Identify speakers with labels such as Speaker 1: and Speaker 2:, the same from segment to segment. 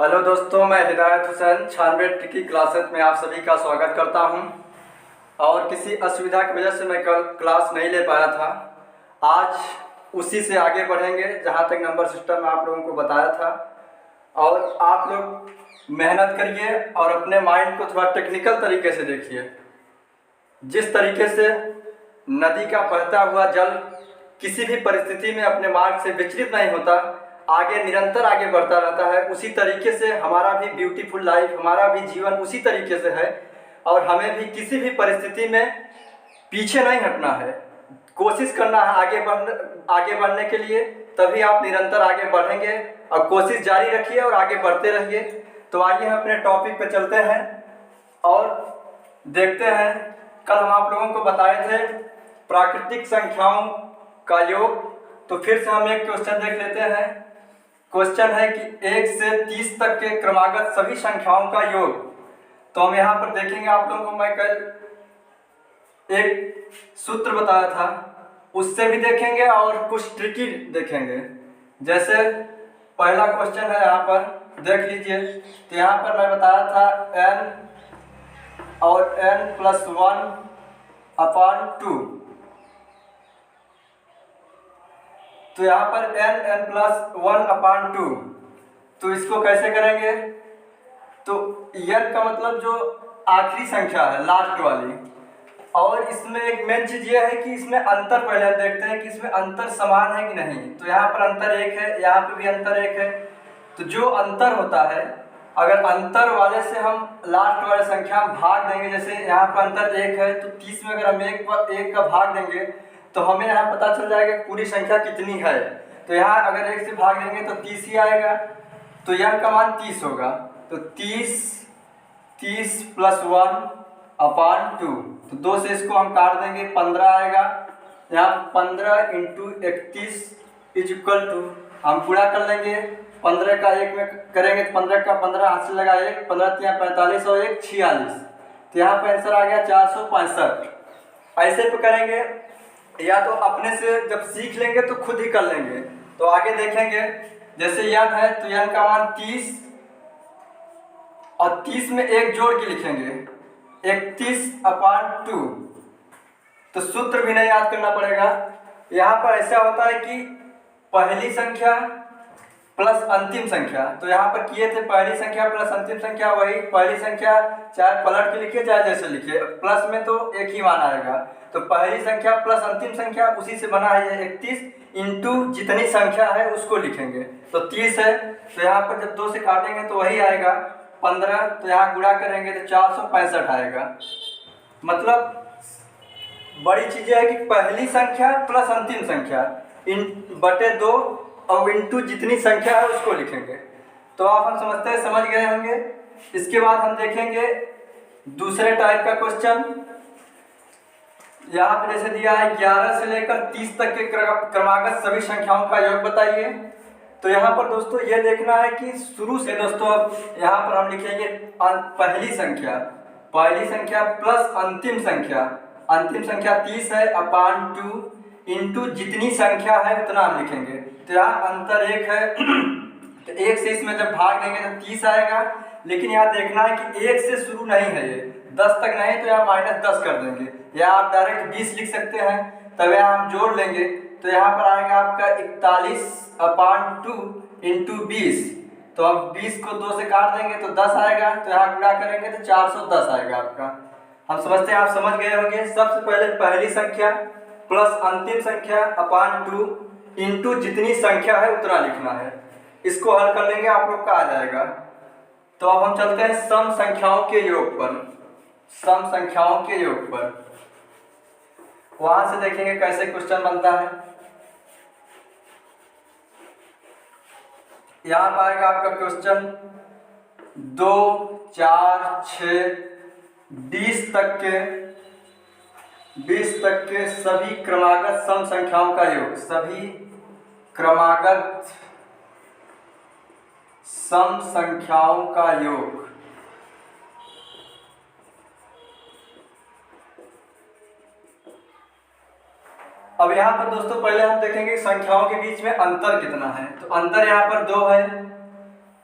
Speaker 1: Hello दोस्तों, मैं हिदायत हुसैन 96 की क्लासेस में आप सभी का स्वागत करता हूं। और किसी असुविधा की वजह से मैं कल क्लास नहीं ले पाया था। आज उसी से आगे बढ़ेंगे जहां तक नंबर सिस्टम में आप लोगों को बताया था। और आप लोग मेहनत करिए और अपने माइंड को थोड़ा टेक्निकल तरीके से देखिए। जिस तरीके से नदी का बहता हुआ जल किसी भी परिस्थिति में अपने मार्ग से विचलित नहीं होता, आगे निरंतर आगे बढ़ता रहता है, उसी तरीके से हमारा भी ब्यूटीफुल लाइफ, हमारा भी जीवन उसी तरीके से है। और हमें भी किसी भी परिस्थिति में पीछे नहीं हटना है, कोशिश करना है आगे बढ़ने के लिए। तभी आप निरंतर आगे बढ़ेंगे और कोशिश जारी रखिए और आगे बढ़ते रहिए। तो आइए हम अपने टॉपिक पे चलते हैं और देखते हैं। कल हम आप लोगों को बताए थे प्राकृतिक संख्याओं का योग। तो फिर से हम एक क्वेश्चन देख लेते हैं। क्वेश्चन है कि 1 से 30 तक के क्रमागत सभी संख्याओं का योग। तो हम यहाँ पर देखेंगे, आप लोगों को मैं कल एक सूत्र बताया था, उससे भी देखेंगे और कुछ ट्रिकी देखेंगे। जैसे पहला क्वेश्चन है, यहाँ पर देख लीजिए। तो यहाँ पर मैं बताया था n और n+1/2। तो यहाँ पर n+1/2, तो इसको कैसे करेंगे? तो n का मतलब जो आखिरी संख्या है, लास्ट वाली। और इसमें एक मेन चीज ये है कि इसमें अंतर पहले हम देखते हैं कि इसमें अंतर समान है कि नहीं। तो यहाँ पर अंतर 1 है, यहाँ पर भी अंतर 1 है। तो जो अंतर होता है, अगर अंतर वाले से हम लास्ट वाले संख्या में भाग देंगे, जैसे यहाँ पर अंतर 1 है, तो 30 में अगर हम 1 पर 1 का भाग देंगे तो हमें यहाँ पता चल जाएगा कि पूरी संख्या कितनी है। तो यहाँ अगर 1 से भाग देंगे तो 30 ही आएगा। तो n का मान 30 होगा। तो 30 +1/2, तो 2 से इसको हम काट देंगे, 15 आएगा। यहाँ 15 × 31 = हम पूरा कर लेंगे। 15 का 1 में करेंगे तो 15 का 15 हाथ से लगा 1, 15 × 45 और 1 46। तो यहाँ पर आंसर आ गया 465। ऐसे पे करेंगे, या तो अपने से जब सीख लेंगे तो खुद ही कर लेंगे। तो आगे देखेंगे, जैसे n है तो n का मान 30 और 30 में 1 जोड़ के लिखेंगे 31/2। तो सूत्र भी नहीं याद करना पड़ेगा। यहाँ पर ऐसा होता है कि पहली संख्या प्लस अंतिम संख्या। तो यहाँ पर किए थे पहली संख्या प्लस अंतिम संख्या, वही पहली संख्या चाहे पलट के लिखिए चाहे जैसे लिखिए, प्लस में तो एक ही मान आएगा। तो पहली संख्या प्लस अंतिम संख्या उसी से बना है, 31 इंटू जितनी संख्या है उसको लिखेंगे। तो 30 है, तो यहाँ पर जब 2 से काटेंगे तो वही आएगा 15। तो यहाँ गुणा करेंगे तो 465 आएगा। मतलब बड़ी चीज़ है कि पहली संख्या प्लस अंतिम संख्या बटे 2 और इंटू जितनी संख्या है उसको लिखेंगे। तो आप हम समझ गए होंगे। इसके बाद हम देखेंगे दूसरे टाइप का क्वेश्चन। यहाँ पर जैसे दिया है 11 से लेकर 30 तक के क्रमागत सभी संख्याओं का योग बताइए। तो यहाँ पर दोस्तों ये देखना है कि शुरू से दोस्तों, अब यहाँ पर हम लिखेंगे पहली संख्या प्लस अंतिम संख्या 30 है /2 इंटू जितनी संख्या है उतना हम लिखेंगे। तो यहाँ अंतर 1 है, तो 1 से इसमें जब भाग देंगे तो 30 आएगा। लेकिन यहाँ देखना है कि 1 से शुरू नहीं है, ये 10 तक नहीं, तो यहाँ -10 कर देंगे, या आप डायरेक्ट 20 लिख सकते हैं। तब यहाँ हम जोड़ लेंगे तो यहाँ पर आएगा आपका 41/2 इंटू 20। तो अब 20 को 2 से काट देंगे तो 10 आएगा। तो यहाँ गुणा करेंगे तो 410 आएगा आपका। हम समझते हैं आप समझ गए होंगे। सबसे पहले पहली संख्या प्लस अंतिम संख्या /2 इंटू जितनी संख्या है उतना लिखना है। इसको हल कर लेंगे, आप लोग का आ जाएगा। तो अब हम चलते हैं सम संख्याओं के योग पर। वहां से देखेंगे कैसे क्वेश्चन बनता है। यहाँ पर आएगा आपका क्वेश्चन 2, 4, 6, 20 तक के सभी क्रमागत सम संख्याओं का योग। सभी क्रमागत सम संख्याओं का योग। अब यहाँ पर दोस्तों पहले हम देखेंगे संख्याओं के बीच में अंतर कितना है। तो अंतर यहाँ पर 2 है,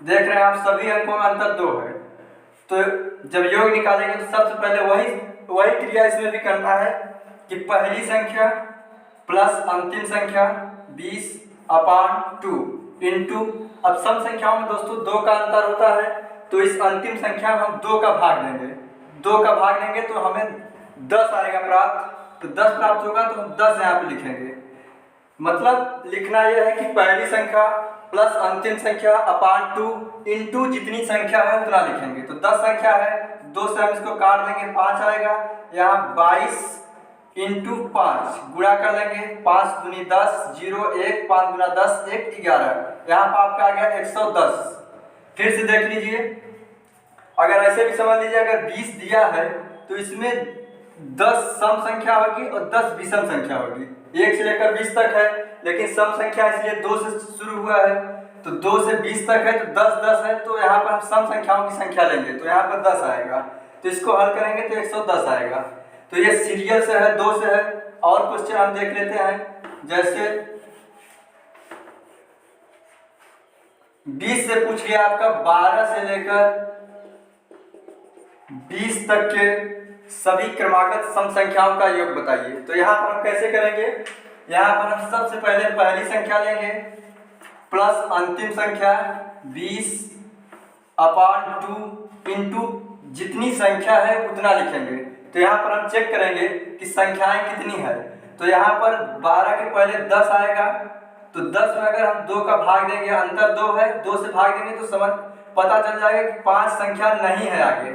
Speaker 1: देख रहे हैं आप सभी अंकों में अंतर 2 है। तो जब योग निकालेंगे तो सबसे पहले वही क्रिया इसमें भी करना है कि पहली संख्या प्लस अंतिम संख्या 20/2 इंटू, अब सम संख्याओं में दोस्तों 2 का अंतर होता है, तो इस अंतिम संख्या में हम 2 का भाग देंगे। 2 का भाग देंगे तो हमें 10 आएगा प्राप्त, तो 10 प्राप्त होगा तो हम 10 यहाँ पे लिखेंगे। मतलब लिखना यह है कि पहली संख्या प्लस अंतिम संख्या अपान 2 इंटू जितनी संख्या है उतना लिखेंगे। तो 10 संख्या है, 2 से हम इसको काट देंगे, 5 आएगा। यहाँ 22 इंटू 5 गुणा कर लेंगे, 5 दूनी 10, 0 1, 5 गुना 10 1, 11। यहाँ पर आपका आ गया 110। फिर से देख लीजिए, अगर ऐसे भी समझ लीजिए, अगर 20 दिया है तो इसमें 10 सम संख्या होगी और 10 विषम संख्या होगी। 1 से लेकर 20 तक है, लेकिन सम संख्या इसलिए 2 से शुरू हुआ है, तो 2 से 20 तक है, तो 10 10 है, तो यहाँ पर हम सम संख्याओं की संख्या लेंगे, तो यहाँ पर 10 आएगा। तो इसको हल करेंगे तो 110 आएगा। तो ये सीरियल से है, 2 से है। और क्वेश्चन हम देख लेते हैं, जैसे 20 से पूछ लिया आपका 12 से लेकर 20 तक के सभी क्रमागत सम संख्याओं का योग बताइए। तो यहाँ पर हम कैसे करेंगे, यहाँ पर हम सबसे पहले पहली संख्या लेंगे प्लस अंतिम संख्या 20/2 इंटू जितनी संख्या है उतना लिखेंगे। तो यहाँ पर हम चेक करेंगे कि संख्याएं कितनी है। तो यहाँ पर 12 के पहले 10 आएगा, तो 10 में अगर हम 2 का भाग देंगे, अंतर 2 है, 2 से भाग देंगे तो समझ पता चल जाएगा कि 5 संख्या नहीं है आगे।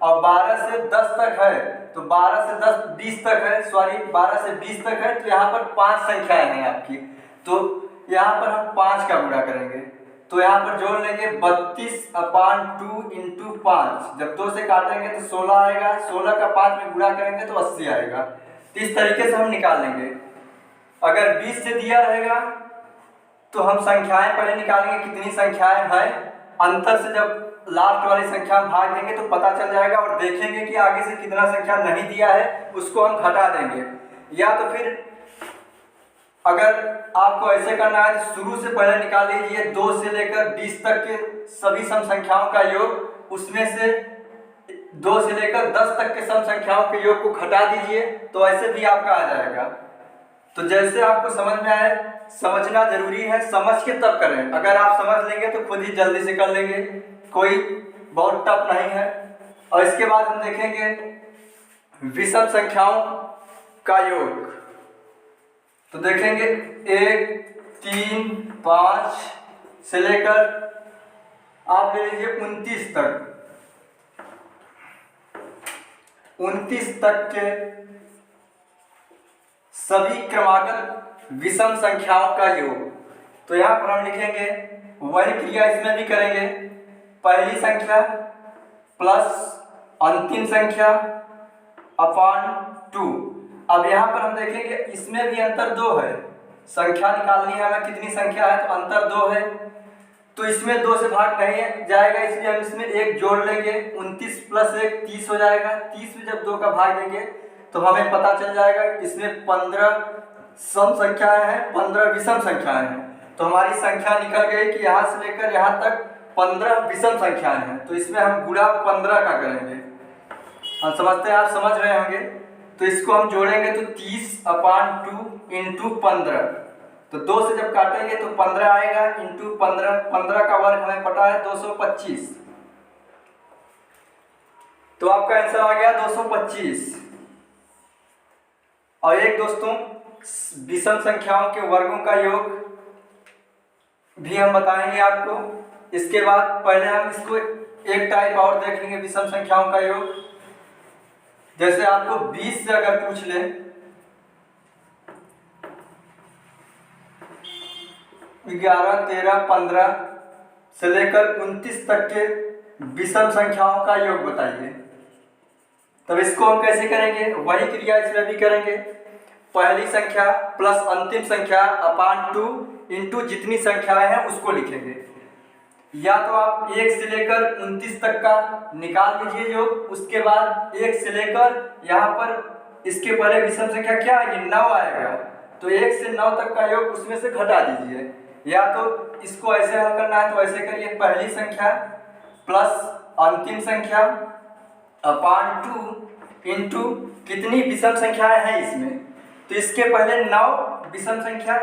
Speaker 1: और 12 से 10 तक है, तो 12 से 10 20 तक है, सॉरी 12 से 20 तक है, तो यहाँ पर 5 संख्याएं हैं आपकी। तो यहाँ पर हम 5 का गुणा करेंगे, तो यहाँ पर जोड़ लेंगे 32/2 इंटू 5। जब 2 से काटेंगे तो 16 आएगा, 16 का 5 में गुणा करेंगे तो 80 आएगा। तो इस तरीके से हम निकाल लेंगे। अगर 20 से दिया रहेगा तो हम संख्याएं पहले निकालेंगे कितनी संख्याएं हैं, अंतर से जब लास्ट वाली संख्या में भाग देंगे तो पता चल जाएगा, और देखेंगे कि आगे से कितना संख्या नहीं दिया है उसको हम घटा देंगे। या तो फिर अगर आपको ऐसे करना है तो शुरू से पहले निकाल लीजिए 2 से लेकर 20 तक के सभी सम संख्याओं का योग, उसमें से 2 से लेकर 10 तक के सम संख्याओं के योग को घटा दीजिए, तो ऐसे भी आपका आ जाएगा। तो जैसे आपको समझ में आए, समझना जरूरी है, समझ के तब करें। अगर आप समझ लेंगे तो खुद ही जल्दी से कर लेंगे, कोई बहुत टफ नहीं है। और इसके बाद हम देखेंगे विषम संख्याओं का योग। तो देखेंगे 1 3 5 से लेकर आप ले लीजिए 29 तक, 29 तक के सभी क्रमागत विषम संख्याओं का योग। तो यहाँ पर हम लिखेंगे वही क्रिया इसमें भी करेंगे, पहली संख्या प्लस अंतिम संख्या अपान 2। अब यहाँ पर हम देखेंगे इसमें भी अंतर 2 है, संख्या निकालनी है हमें कितनी संख्या है, तो अंतर 2 है, तो इसमें 2 से भाग नहीं जाएगा, इसलिए हम इसमें 1 जोड़ लेंगे। 29 प्लस 1 30 हो जाएगा। 30 में जब 2 का भाग देंगे तो हमें पता चल जाएगा इसमें 15 सम संख्याएं हैं, 15 विषम संख्याएं हैं। तो हमारी संख्या निकल गई कि यहाँ से लेकर यहाँ तक 15 विषम संख्याएं हैं। तो इसमें हम गुणा 15 का करेंगे। हम समझते हैं, आप समझ रहे होंगे। तो इसको हम जोड़ेंगे तो 30/2 इंटू 15। तो 2 से जब काटेंगे तो 15 आएगा, इंटू 15, 15 का वर्ग हमें पता है 225। तो आपका आंसर आ गया 225। और एक दोस्तों विषम संख्याओं के वर्गों का योग भी हम बताएंगे आपको। इसके बाद पहले हम इसको एक टाइप और देख लेंगे विषम संख्याओं का योग। जैसे आपको 20 से अगर पूछ ले 11 13 15 से लेकर 29 तक के विषम संख्याओं का योग बताइए, तब इसको हम कैसे करेंगे, वही क्रिया इसमें भी करेंगे। पहली संख्या प्लस अंतिम संख्या अपान 2 इंटू जितनी संख्याएं हैं उसको लिखेंगे। या तो आप 1 से लेकर 29 तक का निकाल लीजिए योग, उसके बाद 1 से लेकर यहाँ पर इसके पहले विषम संख्या क्या आएगी, 9 आएगा, तो 1 से 9 तक का योग उसमें से घटा दीजिए। या तो इसको ऐसे हल करना है तो ऐसे करिए, पहली संख्या प्लस अंतिम संख्या अपान 2 इंटू कितनी विषम संख्याएं हैं इसमें, तो इसके पहले 9 विषम संख्या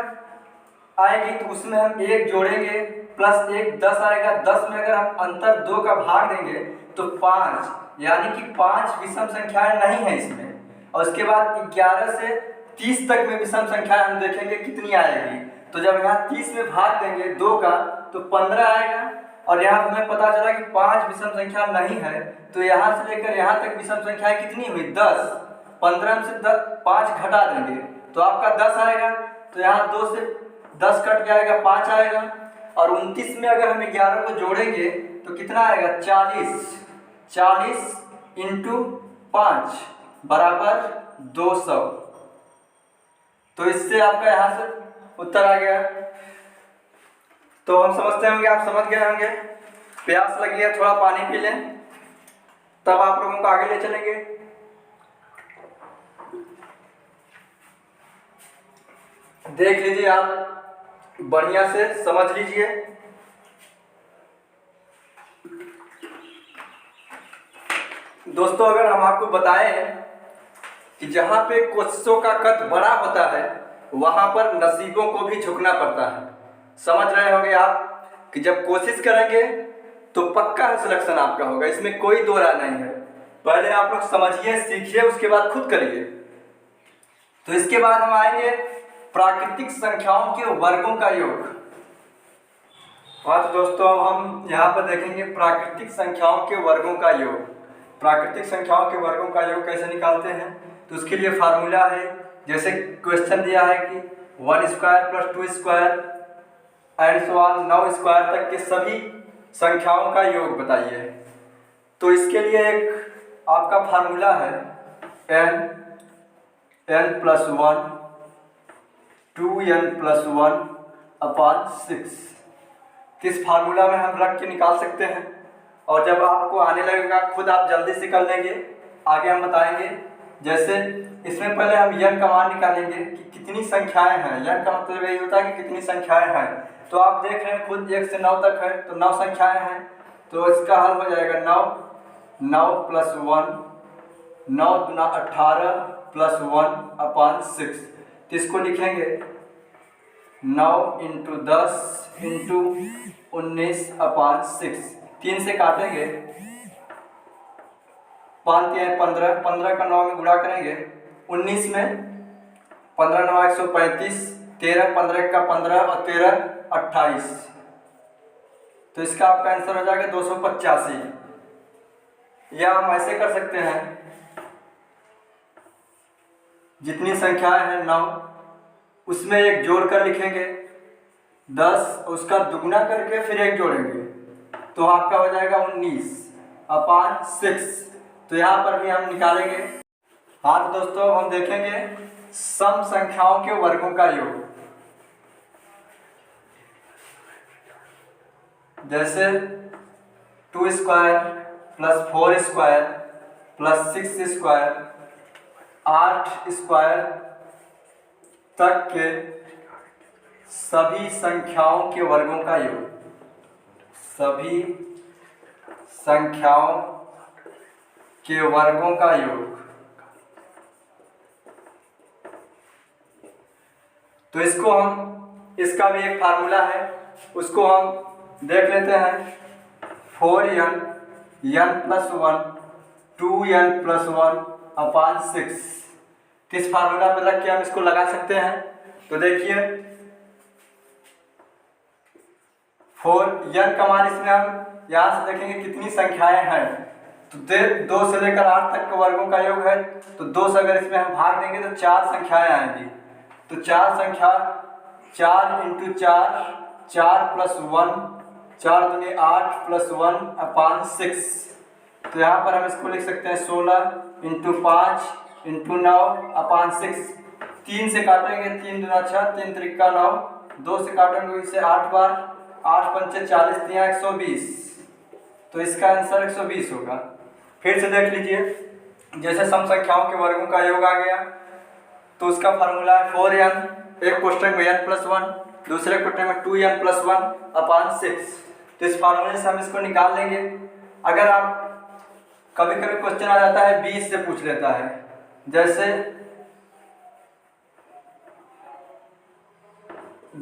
Speaker 1: आएगी तो उसमें हम 1 जोड़ेंगे प्लस 1 10 आएगा। 10 में अगर हम अंतर 2 का भाग देंगे तो 5, यानी कि 5 विषम संख्याएं नहीं है इसमें। और उसके बाद 11 से 30 तक में विषम संख्याएं हम देखेंगे कितनी आएगी, तो जब यहाँ 30 में भाग देंगे 2 का तो 15 आएगा। और यहाँ हमें पता चला कि 5 विषम संख्या नहीं है, तो यहाँ से लेकर यहाँ तक विषम संख्याएं कितनी हुई 10। 15 से 5 घटा देंगे तो आपका 10 आएगा, तो यहाँ 2 से 10 कट जाएगा 5 आएगा। और 29 में अगर हम 11 को जोड़ेंगे तो कितना आएगा 40। 40 इंटू 5 बराबर 200। तो इससे आपका यहाँ से उत्तर आ गया। तो हम समझते होंगे, आप समझ गए होंगे। प्यास लगी है, थोड़ा पानी पी लें, तब आप लोगों को आगे ले चलेंगे। देख लीजिए, आप बढ़िया से समझ लीजिए। दोस्तों, अगर हम आपको बताएं कि जहां पे कोशिशों का कद बड़ा होता है वहां पर नसीबों को भी झुकना पड़ता है। समझ रहे होंगे आप कि जब कोशिश करेंगे तो पक्का सिलेक्शन आपका होगा, इसमें कोई दो राय नहीं है। पहले आप लोग समझिए, सीखिए, उसके बाद खुद करिए। तो इसके बाद हम आएंगे प्राकृतिक संख्याओं के वर्गों का योग। तो दोस्तों, हम यहाँ पर देखेंगे प्राकृतिक संख्याओं के वर्गों का योग। प्राकृतिक संख्याओं के वर्गों का योग कैसे निकालते हैं, तो उसके लिए फार्मूला है। जैसे क्वेश्चन दिया है कि 1 square plus 2 square and so on 9 square तक के सभी संख्याओं का योग बताइए। तो इसके लिए एक आपका फार्मूला है n प्लस 1 2n प्लस 1 अपान 6। इस फार्मूला में हम रख के निकाल सकते हैं, और जब आपको आने लगेगा खुद आप जल्दी से कर लेंगे। आगे हम बताएंगे। जैसे इसमें पहले हम n का मान निकालेंगे कि कितनी संख्याएं हैं। n का मतलब यही होता है कि कितनी संख्याएं हैं। तो आप देख रहे हैं खुद 1 से 9 तक है, तो 9 संख्याएं हैं, तो इसका हल हो जाएगा 9 प्लस 1 9 गुना 18 प्लस 1 अपान 6। तो इसको लिखेंगे 9 इंटू 10 इंटू 19 अपान 6। 3 से काटेंगे, 5 3 15, 15 का 9 में गुणा करेंगे 19 में, 15 9 135, 13 15 का 15 और 13 28। तो इसका आपका आंसर हो जाएगा 285। या हम ऐसे कर सकते हैं, जितनी संख्याएं हैं 9 उसमें एक जोड़ कर लिखेंगे 10, उसका दुगना करके फिर एक जोड़ेंगे तो आपका हो जाएगा 19 अपान 6। तो यहाँ पर भी हम निकालेंगे। हाँ तो दोस्तों, हम देखेंगे सम संख्याओं के वर्गों का योग। जैसे 2 square plus 4 square plus 6 square 8 square तक के सभी संख्याओं के वर्गों का योग। सभी संख्याओं के वर्गों का योग। तो इसको हम, इसका भी एक फार्मूला है, उसको हम देख लेते हैं। 4n n plus 1 2n plus 1 अपान 6। किस फार्मूला पे रख के हम इसको लगा सकते हैं, तो देखिए 4n का मान इसमें हम यहाँ से देखेंगे कितनी संख्याएं हैं, तो 2 से लेकर 8 तक के वर्गों का योग है। तो 2 से अगर इसमें हम भाग देंगे तो 4 संख्याएं आएंगी। तो 4 संख्या 4 इंटू 4 4 प्लस 1 4 दूनी 8 प्लस 1 अपान 6। तो यहाँ पर हम इसको लिख सकते हैं 16 इंटू 5 इंटू 9 अपान 6। 3 से काटेंगे, 3 दूना 6 3 त्रिका 9, 2 से काटेंगे इसे 8 बार, 8 पंचे 40 3 120। तो इसका आंसर 120 होगा। फिर से देख लीजिए, जैसे सम संख्याओं के वर्गों का योग आ गया तो उसका फार्मूला है 4n, एक कोष्टक में n प्लस 1, दूसरे क्वेश्चन में 2n+1/6। तो इस फार्मूले से हम इसको निकाल लेंगे। अगर आप कभी कभी क्वेश्चन आ जाता है 20 से पूछ लेता है, जैसे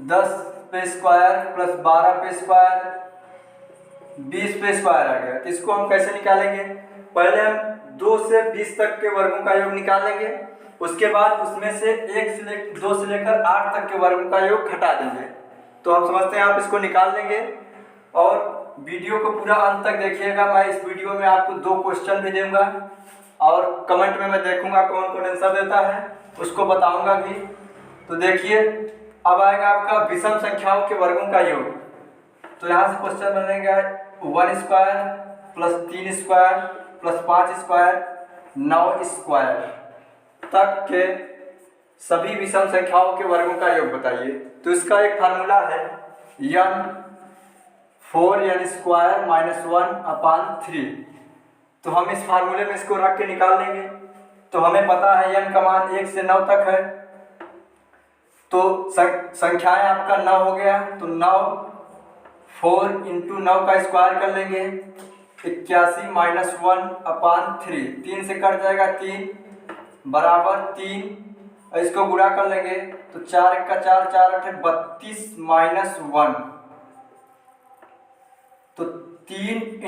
Speaker 1: 10 पे स्क्वायर प्लस 12 पे स्क्वायर 20 पे स्क्वायर आ गया। तो इसको हम कैसे निकालेंगे? पहले हम 2 से 20 तक के वर्गों का योग निकाल लेंगे, उसके बाद उसमें से 2 से लेकर 8 तक के वर्गों का योग घटा देंगे। तो हम समझते हैं आप इसको निकाल लेंगे। और वीडियो को पूरा अंत तक देखिएगा। मैं इस वीडियो में आपको 2 क्वेश्चन भी दूंगा और कमेंट में मैं देखूंगा कौन कौन आंसर देता है, उसको बताऊंगा भी। तो देखिए, अब आएगा आपका विषम संख्याओं के वर्गों का योग। तो यहाँ से क्वेश्चन बनेगा 1 square plus 3 square plus 5 square 9 square तक के सभी विषम संख्याओं के वर्गों का योग बताइए। तो इसका एक फार्मूला है n/4n² - 1/3। तो हम इस फार्मूले में इसको रख के निकाल लेंगे। तो हमें पता है n का मान 1 से 9 तक है। तो संख्याएं आपका 9 हो गया। तो 9 4 × 9 का स्क्वायर कर लेंगे, 81 - 1/3। 3 से कट जाएगा 3 बराबर 3। इसको गुणा कर लेंगे तो 4 × 1 = 4, 4 × 8 = 32 - 1। तो 3 ×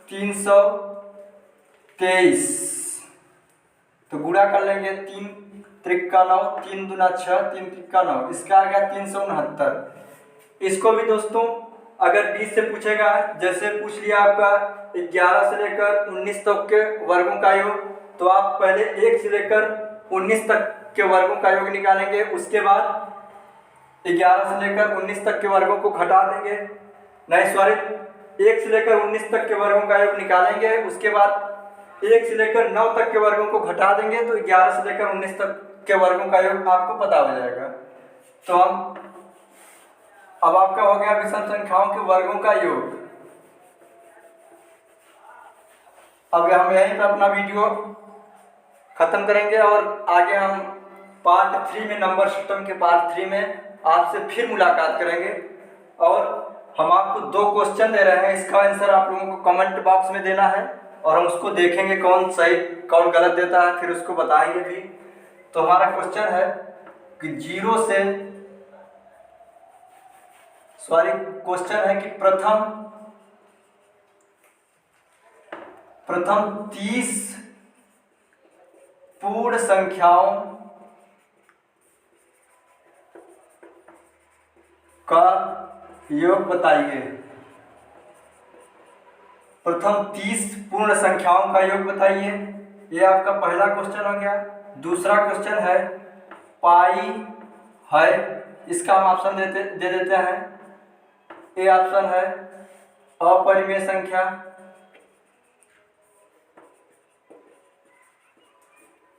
Speaker 1: 323। तो गुणा कर लेंगे, 3 × 3 = 9, 3 × 2 = 6, 3 × 3 = 9। इसका आ गया 369। इसको भी दोस्तों अगर 20 से पूछेगा, जैसे पूछ लिया आपका 11 से लेकर 19 तक के वर्गों का योग, तो आप पहले 1 से लेकर 19 तक के वर्गों का योग निकालेंगे, उसके बाद 11 से लेकर 19 तक के वर्गों को घटा देंगे। नहीं सॉरी, 1 से लेकर 19 तक के वर्गों का योग निकालेंगे, उसके बाद 1 से लेकर 9 तक के वर्गों को घटा देंगे, तो 11 से लेकर 19 तक के वर्गों का योग आपको पता हो जाएगा। तो अब आपका हो गया विषम संख्याओं के वर्गों का योग। अब हम यहीं पर अपना वीडियो खत्म करेंगे और आगे हम पार्ट 3 में, नंबर सिस्टम के पार्ट 3 में आपसे फिर मुलाकात करेंगे। और हम आपको 2 क्वेश्चन दे रहे हैं, इसका आंसर आप लोगों को कमेंट बॉक्स में देना है और हम उसको देखेंगे कौन सही कौन गलत देता है, फिर उसको बताएंगे भी। तो हमारा क्वेश्चन है कि क्वेश्चन है कि प्रथम 30 पूर्ण संख्याओं का योग बताइए। प्रथम 30 पूर्ण संख्याओं का योग बताइए। ये आपका पहला क्वेश्चन हो गया। दूसरा क्वेश्चन है पाई है, इसका हम ऑप्शन दे देते हैं। ए ऑप्शन है अपरिमेय संख्या,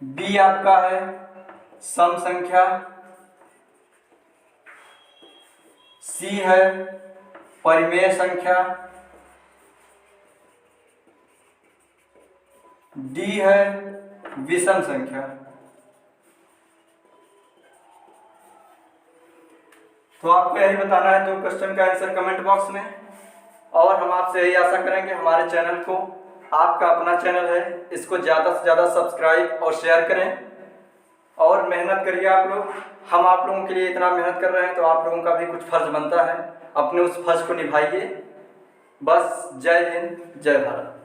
Speaker 1: बी आपका है सम संख्या, सी है परिमेय संख्या, डी है विषम संख्या। तो आपको यही बताना है 2 क्वेश्चन का आंसर कमेंट बॉक्स में। और हम आपसे यही आशा करेंगे हमारे चैनल को, आपका अपना चैनल है, इसको ज़्यादा से ज़्यादा सब्सक्राइब और शेयर करें और मेहनत करिए आप लोग। हम आप लोगों के लिए इतना मेहनत कर रहे हैं, तो आप लोगों का भी कुछ फर्ज बनता है, अपने उस फर्ज को निभाइए। बस जय हिंद, जय भारत।